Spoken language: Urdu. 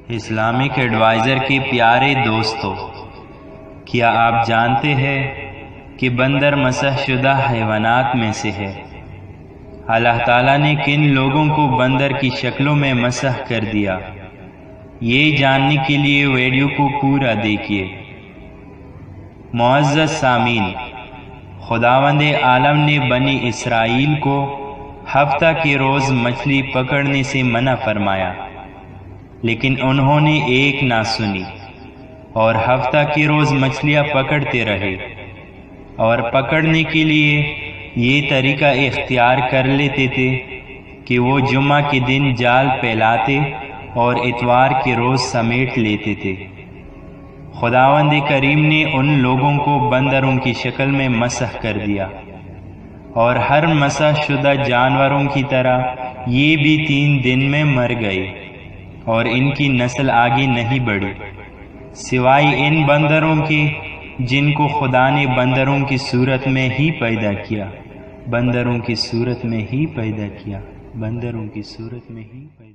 اسلامک ایڈوائزر کے پیارے دوستو، کیا آپ جانتے ہیں کہ بندر مسح شدہ حیوانات میں سے ہے؟ اللہ تعالیٰ نے کن لوگوں کو بندر کی شکلوں میں مسح کر دیا؟ یہ جاننے کے لیے ویڈیو کو پورا دیکھیے۔ معزز سامعین، خداوند عالم نے بنی اسرائیل کو ہفتہ کے روز مچھلی پکڑنے سے منع فرمایا، لیکن انہوں نے ایک نہ سنی اور ہفتہ کے روز مچھلیاں پکڑتے رہے، اور پکڑنے کے لیے یہ طریقہ اختیار کر لیتے تھے کہ وہ جمعہ کے دن جال پھیلاتے اور اتوار کے روز سمیٹ لیتے تھے۔ خداوند کریم نے ان لوگوں کو بندروں کی شکل میں مسح کر دیا، اور ہر مسح شدہ جانوروں کی طرح یہ بھی 3 دن میں مر گئے، اور ان کی نسل آگے نہیں بڑھی، سوائے ان بندروں کے جن کو خدا نے بندروں کی صورت میں ہی پیدا کیا، بندروں کی صورت میں ہی پیدا کیا، بندروں کی صورت میں ہی پیدا